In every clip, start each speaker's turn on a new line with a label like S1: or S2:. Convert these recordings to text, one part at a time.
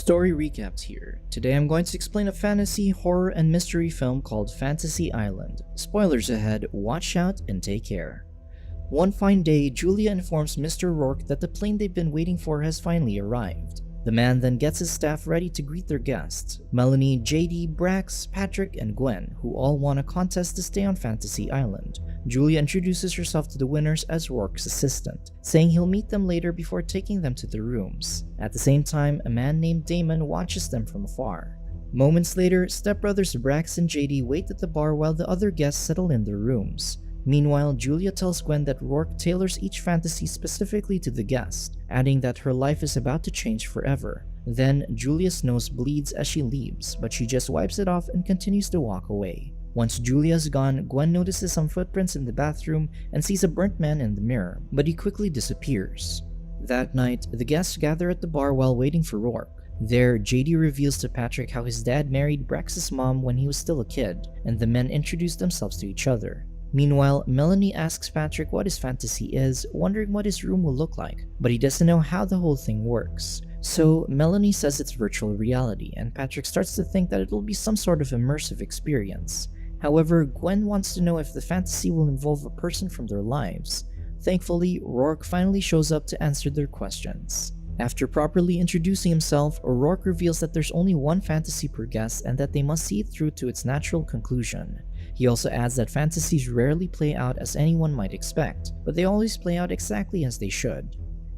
S1: Story recaps here. Today I'm going to explain a fantasy, horror, and mystery film called Fantasy Island. Spoilers ahead, watch out and take care. One fine day, Julia informs Mr. Rourke that the plane they've been waiting for has finally arrived. The man then gets his staff ready to greet their guests, Melanie, JD, Brax, Patrick, and Gwen, who all won a contest to stay on Fantasy Island. Julia introduces herself to the winners as Rourke's assistant, saying he'll meet them later before taking them to their rooms. At the same time, a man named Damon watches them from afar. Moments later, stepbrothers Brax and JD wait at the bar while the other guests settle in their rooms. Meanwhile, Julia tells Gwen that Rourke tailors each fantasy specifically to the guest, adding that her life is about to change forever. Then, Julia's nose bleeds as she leaves, but she just wipes it off and continues to walk away. Once Julia's gone, Gwen notices some footprints in the bathroom and sees a burnt man in the mirror, but he quickly disappears. That night, the guests gather at the bar while waiting for Rourke. There, JD reveals to Patrick how his dad married Brax's mom when he was still a kid, and the men introduce themselves to each other. Meanwhile, Melanie asks Patrick what his fantasy is, wondering what his room will look like, but he doesn't know how the whole thing works. So, Melanie says it's virtual reality, and Patrick starts to think that it'll be some sort of immersive experience. However, Gwen wants to know if the fantasy will involve a person from their lives. Thankfully, Rourke finally shows up to answer their questions. After properly introducing himself, Rourke reveals that there's only one fantasy per guest and that they must see it through to its natural conclusion. He also adds that fantasies rarely play out as anyone might expect, but they always play out exactly as they should.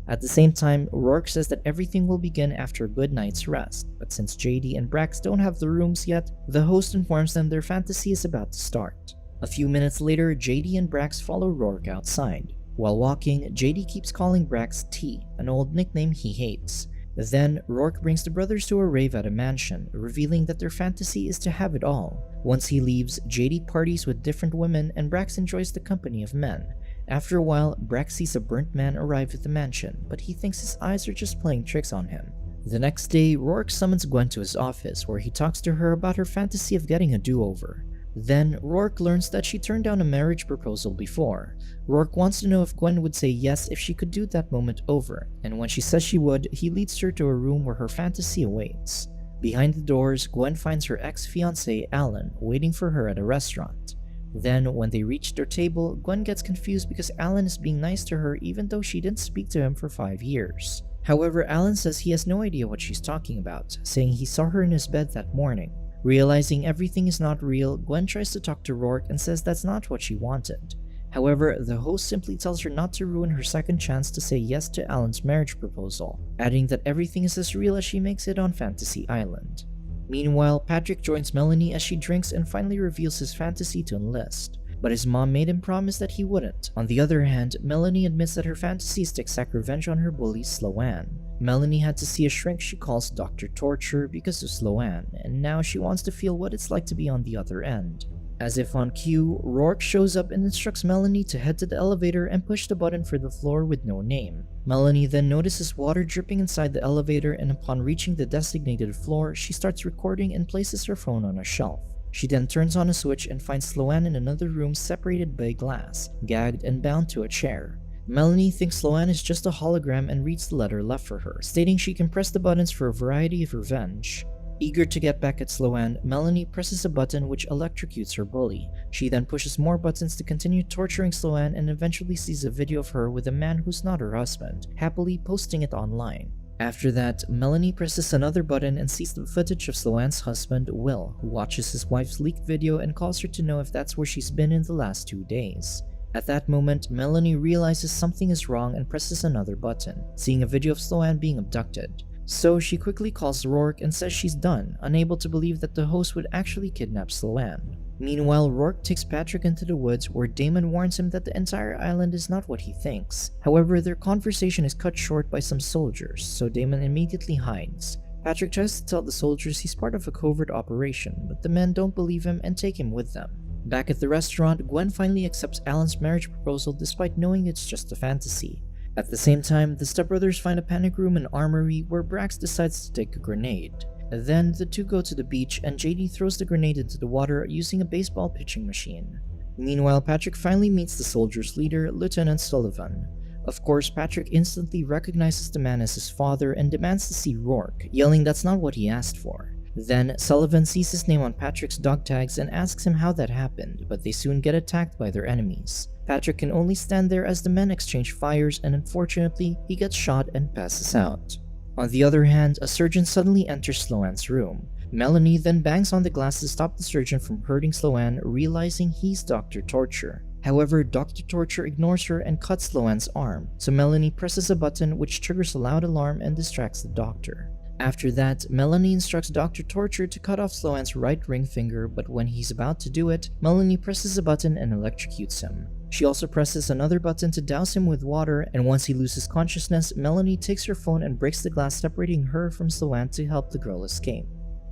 S1: At the same time, Rourke says that everything will begin after a good night's rest, but since JD and Brax don't have the rooms yet, the host informs them their fantasy is about to start. A few minutes later, JD and Brax follow Rourke outside. While walking, JD keeps calling Brax T, an old nickname he hates. Then, Rourke brings the brothers to a rave at a mansion, revealing that their fantasy is to have it all. Once he leaves, JD parties with different women and Brax enjoys the company of men. After a while, Brax sees a burnt man arrive at the mansion, but he thinks his eyes are just playing tricks on him. The next day, Rourke summons Gwen to his office, where he talks to her about her fantasy of getting a do-over. Then, Rourke learns that she turned down a marriage proposal before. Rourke wants to know if Gwen would say yes if she could do that moment over, and when she says she would, he leads her to a room where her fantasy awaits. Behind the doors, Gwen finds her ex-fiancé, Alan, waiting for her at a restaurant. Then, when they reach their table, Gwen gets confused because Alan is being nice to her even though she didn't speak to him for 5 years. However, Alan says he has no idea what she's talking about, saying he saw her in his bed that morning. Realizing everything is not real, Gwen tries to talk to Rourke and says that's not what she wanted. However, the host simply tells her not to ruin her second chance to say yes to Alan's marriage proposal, adding that everything is as real as she makes it on Fantasy Island. Meanwhile, Patrick joins Melanie as she drinks and finally reveals his fantasy to enlist, but his mom made him promise that he wouldn't. On the other hand, Melanie admits that her fantasy is to exact revenge on her bully, Sloan. Melanie had to see a shrink she calls Dr. Torture because of Sloan, and now she wants to feel what it's like to be on the other end. As if on cue, Rourke shows up and instructs Melanie to head to the elevator and push the button for the floor with no name. Melanie then notices water dripping inside the elevator, and upon reaching the designated floor, she starts recording and places her phone on a shelf. She then turns on a switch and finds Sloan in another room separated by glass, gagged and bound to a chair. Melanie thinks Sloan is just a hologram and reads the letter left for her, stating she can press the buttons for a variety of revenge. Eager to get back at Sloan, Melanie presses a button which electrocutes her bully. She then pushes more buttons to continue torturing Sloan and eventually sees a video of her with a man who's not her husband, happily posting it online. After that, Melanie presses another button and sees the footage of Sloan's husband, Will, who watches his wife's leaked video and calls her to know if that's where she's been in the last 2 days. At that moment, Melanie realizes something is wrong and presses another button, seeing a video of Sloan being abducted. So she quickly calls Rourke and says she's done, unable to believe that the host would actually kidnap Sloan. Meanwhile, Rourke takes Patrick into the woods where Damon warns him that the entire island is not what he thinks. However, their conversation is cut short by some soldiers, so Damon immediately hides. Patrick tries to tell the soldiers he's part of a covert operation, but the men don't believe him and take him with them. Back at the restaurant, Gwen finally accepts Alan's marriage proposal despite knowing it's just a fantasy. At the same time, the stepbrothers find a panic room and armory where Brax decides to take a grenade. Then, the two go to the beach and JD throws the grenade into the water using a baseball pitching machine. Meanwhile, Patrick finally meets the soldiers' leader, Lieutenant Sullivan. Of course, Patrick instantly recognizes the man as his father and demands to see Rourke, yelling that's not what he asked for. Then, Sullivan sees his name on Patrick's dog tags and asks him how that happened, but they soon get attacked by their enemies. Patrick can only stand there as the men exchange fires, and unfortunately, he gets shot and passes out. On the other hand, a surgeon suddenly enters Sloan's room. Melanie then bangs on the glass to stop the surgeon from hurting Sloan, realizing he's Dr. Torture. However, Dr. Torture ignores her and cuts Sloan's arm, so Melanie presses a button which triggers a loud alarm and distracts the doctor. After that, Melanie instructs Dr. Torture to cut off Sloan's right ring finger, but when he's about to do it, Melanie presses a button and electrocutes him. She also presses another button to douse him with water, and once he loses consciousness, Melanie takes her phone and breaks the glass separating her from Sloan to help the girl escape.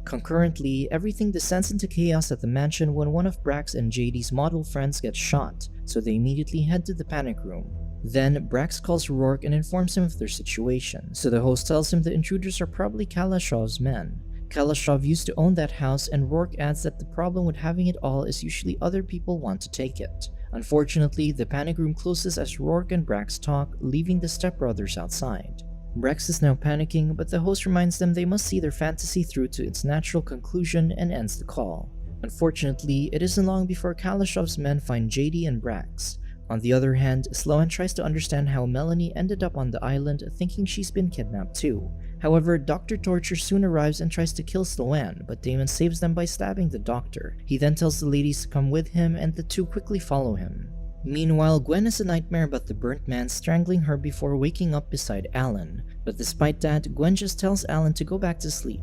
S1: Concurrently, everything descends into chaos at the mansion when one of Brax and JD's model friends gets shot, so they immediately head to the panic room. Then, Brax calls Rourke and informs him of their situation, so the host tells him the intruders are probably Kalashov's men. Kalashov used to own that house, and Rourke adds that the problem with having it all is usually other people want to take it. Unfortunately, the panic room closes as Rourke and Brax talk, leaving the stepbrothers outside. Brax is now panicking, but the host reminds them they must see their fantasy through to its natural conclusion and ends the call. Unfortunately, it isn't long before Kalashov's men find JD and Brax. On the other hand, Sloan tries to understand how Melanie ended up on the island, thinking she's been kidnapped too. However, Dr. Torture soon arrives and tries to kill Sloan, but Damon saves them by stabbing the doctor. He then tells the ladies to come with him, and the two quickly follow him. Meanwhile, Gwen has a nightmare about the burnt man strangling her before waking up beside Alan, but despite that, Gwen just tells Alan to go back to sleep.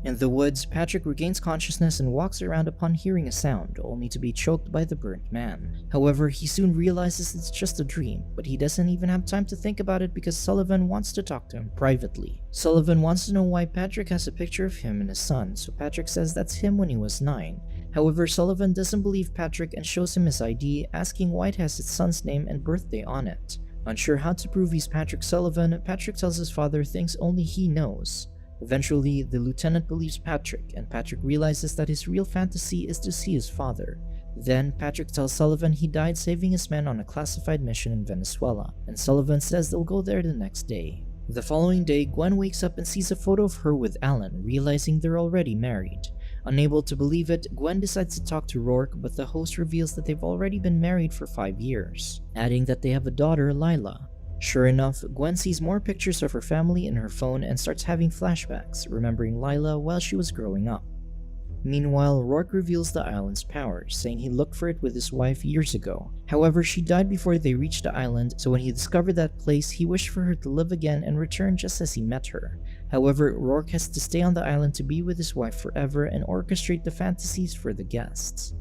S1: In the woods, Patrick regains consciousness and walks around upon hearing a sound, only to be choked by the burnt man. However, he soon realizes it's just a dream, but he doesn't even have time to think about it because Sullivan wants to talk to him privately. Sullivan wants to know why Patrick has a picture of him and his son, so Patrick says that's him when he was 9. However, Sullivan doesn't believe Patrick and shows him his ID, asking why it has his son's name and birthday on it. Unsure how to prove he's Patrick Sullivan, Patrick tells his father things only he knows. Eventually, the lieutenant believes Patrick, and Patrick realizes that his real fantasy is to see his father. Then, Patrick tells Sullivan he died saving his men on a classified mission in Venezuela, and Sullivan says they'll go there the next day. The following day, Gwen wakes up and sees a photo of her with Alan, realizing they're already married. Unable to believe it, Gwen decides to talk to Rourke, but the host reveals that they've already been married for 5 years, adding that they have a daughter, Lila. Sure enough, Gwen sees more pictures of her family in her phone and starts having flashbacks, remembering Lila while she was growing up. Meanwhile, Rourke reveals the island's powers, saying he looked for it with his wife years ago. However, she died before they reached the island, so when he discovered that place, he wished for her to live again and return just as he met her. However, Rourke has to stay on the island to be with his wife forever and orchestrate the fantasies for the guests.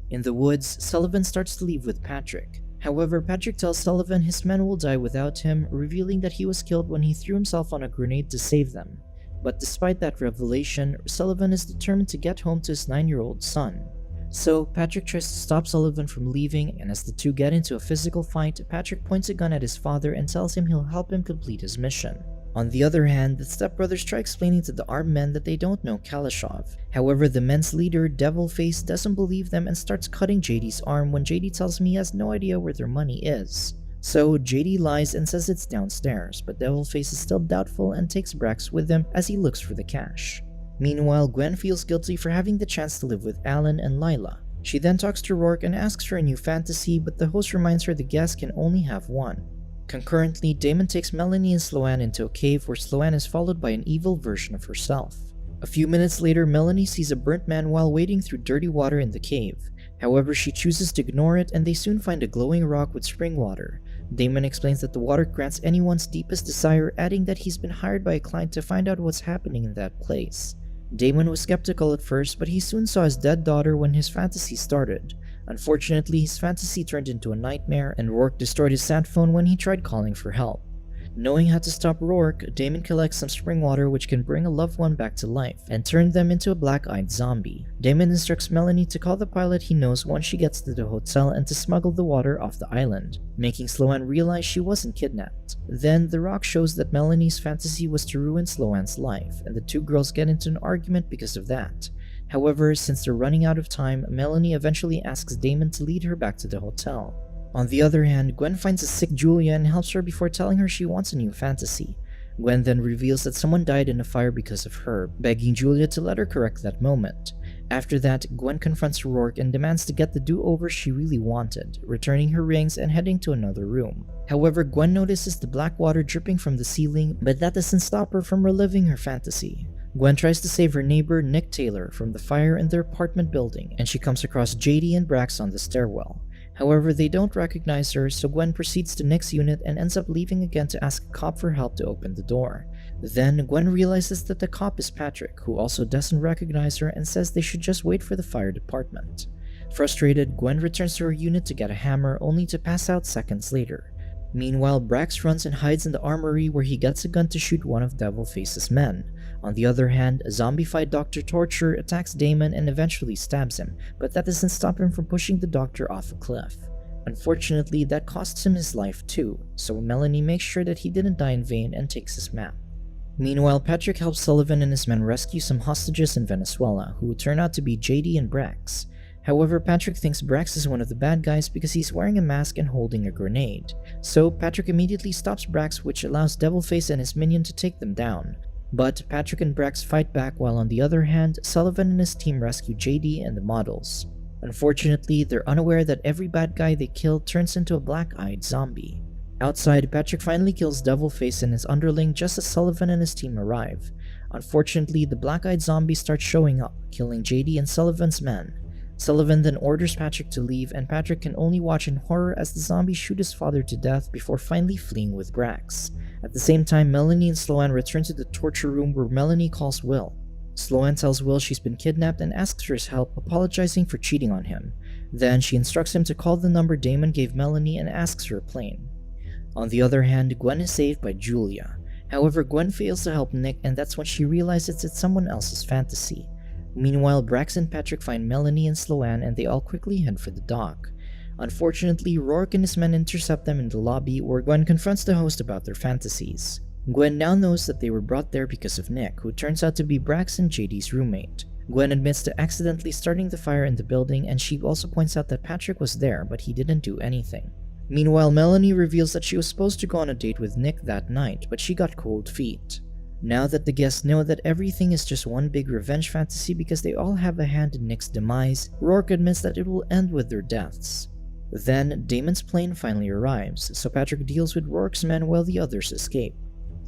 S1: In the woods, Sullivan starts to leave with Patrick. However, Patrick tells Sullivan his men will die without him, revealing that he was killed when he threw himself on a grenade to save them. But despite that revelation, Sullivan is determined to get home to his 9-year-old son. So, Patrick tries to stop Sullivan from leaving, and as the two get into a physical fight, Patrick points a gun at his father and tells him he'll help him complete his mission. On the other hand, the stepbrothers try explaining to the armed men that they don't know Kalashov. However, the men's leader, Devilface, doesn't believe them and starts cutting JD's arm when JD tells him he has no idea where their money is. So, JD lies and says it's downstairs, but Devilface is still doubtful and takes Brax with him as he looks for the cash. Meanwhile, Gwen feels guilty for having the chance to live with Alan and Lila. She then talks to Rourke and asks for a new fantasy, but the host reminds her the guest can only have one. Concurrently, Damon takes Melanie and Sloan into a cave where Sloan is followed by an evil version of herself. A few minutes later, Melanie sees a burnt man while wading through dirty water in the cave. However, she chooses to ignore it and they soon find a glowing rock with spring water. Damon explains that the water grants anyone's deepest desire, adding that he's been hired by a client to find out what's happening in that place. Damon was skeptical at first, but he soon saw his dead daughter when his fantasy started. Unfortunately, his fantasy turned into a nightmare, and Rourke destroyed his sat phone when he tried calling for help. Knowing how to stop Rourke, Damon collects some spring water which can bring a loved one back to life, and turn them into a black-eyed zombie. Damon instructs Melanie to call the pilot he knows once she gets to the hotel and to smuggle the water off the island, making Sloan realize she wasn't kidnapped. Then, the rock shows that Melanie's fantasy was to ruin Sloan's life, and the two girls get into an argument because of that. However, since they're running out of time, Melanie eventually asks Damon to lead her back to the hotel. On the other hand, Gwen finds a sick Julia and helps her before telling her she wants a new fantasy. Gwen then reveals that someone died in a fire because of her, begging Julia to let her correct that moment. After that, Gwen confronts Rourke and demands to get the do-over she really wanted, returning her rings and heading to another room. However, Gwen notices the black water dripping from the ceiling, but that doesn't stop her from reliving her fantasy. Gwen tries to save her neighbor Nick Taylor from the fire in their apartment building, and she comes across JD and Brax on the stairwell. However, they don't recognize her, so Gwen proceeds to Nick's unit and ends up leaving again to ask a cop for help to open the door. Then, Gwen realizes that the cop is Patrick, who also doesn't recognize her and says they should just wait for the fire department. Frustrated, Gwen returns to her unit to get a hammer, only to pass out seconds later. Meanwhile, Brax runs and hides in the armory where he gets a gun to shoot one of Devilface's men. On the other hand, a zombified Dr. Torture attacks Damon and eventually stabs him, but that doesn't stop him from pushing the doctor off a cliff. Unfortunately, that costs him his life too, so Melanie makes sure that he didn't die in vain and takes his map. Meanwhile, Patrick helps Sullivan and his men rescue some hostages in Venezuela, who turn out to be JD and Brax. However, Patrick thinks Brax is one of the bad guys because he's wearing a mask and holding a grenade. So, Patrick immediately stops Brax, which allows Devilface and his minion to take them down. But Patrick and Brax fight back, while on the other hand, Sullivan and his team rescue JD and the models. Unfortunately, they're unaware that every bad guy they kill turns into a black-eyed zombie. Outside, Patrick finally kills Devilface and his underling just as Sullivan and his team arrive. Unfortunately, the black-eyed zombies start showing up, killing JD and Sullivan's men. Sullivan then orders Patrick to leave, and Patrick can only watch in horror as the zombies shoot his father to death before finally fleeing with Brax. At the same time, Melanie and Sloan return to the torture room where Melanie calls Will. Sloan tells Will she's been kidnapped and asks for his help, apologizing for cheating on him. Then she instructs him to call the number Damon gave Melanie and asks for a plane. On the other hand, Gwen is saved by Julia. However, Gwen fails to help Nick, and that's when she realizes it's someone else's fantasy. Meanwhile, Brax and Patrick find Melanie and Sloan and they all quickly head for the dock. Unfortunately, Rourke and his men intercept them in the lobby where Gwen confronts the host about their fantasies. Gwen now knows that they were brought there because of Nick, who turns out to be Brax and JD's roommate. Gwen admits to accidentally starting the fire in the building, and she also points out that Patrick was there but he didn't do anything. Meanwhile, Melanie reveals that she was supposed to go on a date with Nick that night, but she got cold feet. Now that the guests know that everything is just one big revenge fantasy because they all have a hand in Nick's demise, Rourke admits that it will end with their deaths. Then, Damon's plane finally arrives, so Patrick deals with Rourke's men while the others escape.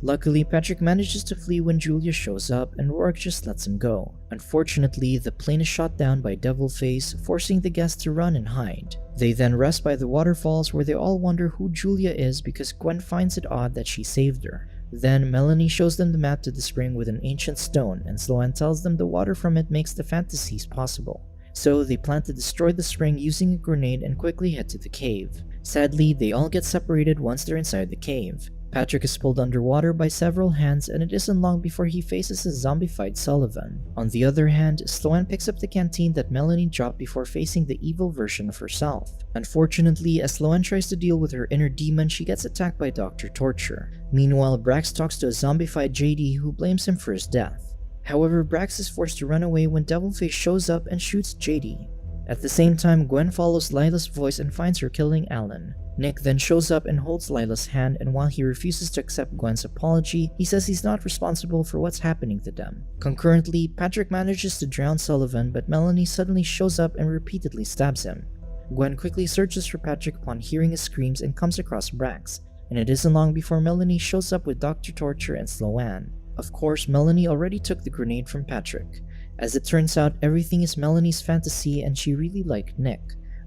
S1: Luckily, Patrick manages to flee when Julia shows up, and Rourke just lets him go. Unfortunately, the plane is shot down by Devilface, forcing the guests to run and hide. They then rest by the waterfalls where they all wonder who Julia is because Gwen finds it odd that she saved her. Then, Melanie shows them the map to the spring with an ancient stone, and Sloan tells them the water from it makes the fantasies possible. So, they plan to destroy the spring using a grenade and quickly head to the cave. Sadly, they all get separated once they're inside the cave. Patrick is pulled underwater by several hands, and it isn't long before he faces a zombified Sullivan. On the other hand, Sloan picks up the canteen that Melanie dropped before facing the evil version of herself. Unfortunately, as Sloan tries to deal with her inner demon, she gets attacked by Dr. Torture. Meanwhile, Brax talks to a zombified JD who blames him for his death. However, Brax is forced to run away when Devilface shows up and shoots JD. At the same time, Gwen follows Lila's voice and finds her killing Alan. Nick then shows up and holds Lila's hand, and while he refuses to accept Gwen's apology, he says he's not responsible for what's happening to them. Concurrently, Patrick manages to drown Sullivan, but Melanie suddenly shows up and repeatedly stabs him. Gwen quickly searches for Patrick upon hearing his screams and comes across Brax, and it isn't long before Melanie shows up with Dr. Torture and Sloan. Of course, Melanie already took the grenade from Patrick. As it turns out, everything is Melanie's fantasy and she really liked Nick.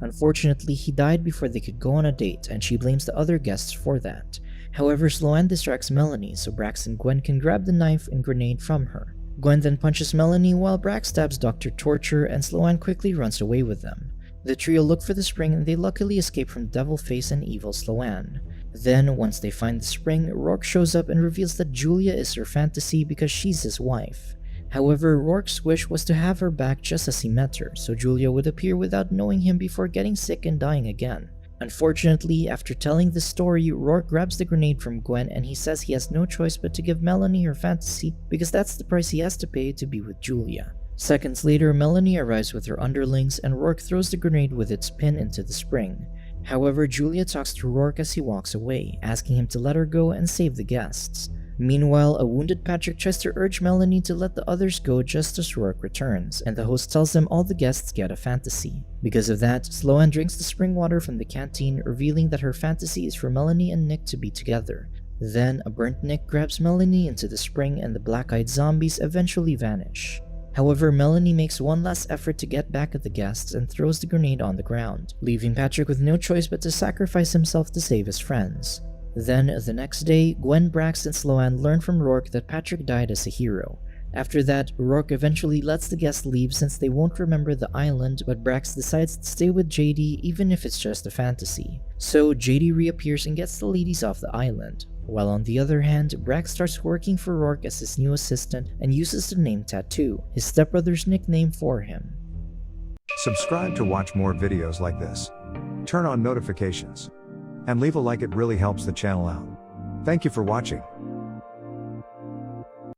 S1: Unfortunately, he died before they could go on a date, and she blames the other guests for that. However, Sloan distracts Melanie so Brax and Gwen can grab the knife and grenade from her. Gwen then punches Melanie while Brax stabs Dr. Torture, and Sloan quickly runs away with them. The trio look for the spring and they luckily escape from Devilface and evil Sloan. Then, once they find the spring, Rourke shows up and reveals that Julia is her fantasy because she's his wife. However, Rourke's wish was to have her back just as he met her, so Julia would appear without knowing him before getting sick and dying again. Unfortunately, after telling the story, Rourke grabs the grenade from Gwen and he says he has no choice but to give Melanie her fantasy because that's the price he has to pay to be with Julia. Seconds later, Melanie arrives with her underlings and Rourke throws the grenade with its pin into the spring. However, Julia talks to Rourke as he walks away, asking him to let her go and save the guests. Meanwhile, a wounded Patrick tries to urge Melanie to let the others go just as Rourke returns, and the host tells them all the guests get a fantasy. Because of that, Sloane drinks the spring water from the canteen, revealing that her fantasy is for Melanie and Nick to be together. Then, a burnt Nick grabs Melanie into the spring and the black-eyed zombies eventually vanish. However, Melanie makes one last effort to get back at the guests and throws the grenade on the ground, leaving Patrick with no choice but to sacrifice himself to save his friends. Then, the next day, Gwen, Brax, and Sloane learn from Rourke that Patrick died as a hero. After that, Rourke eventually lets the guests leave since they won't remember the island, but Brax decides to stay with JD even if it's just a fantasy. So, JD reappears and gets the ladies off the island. While on the other hand, Brax starts working for Rourke as his new assistant and uses the name Tattoo, his stepbrother's nickname, for him.
S2: Subscribe to watch more videos like this. Turn on notifications. And leave a like, it really helps the channel out. Thank you for watching.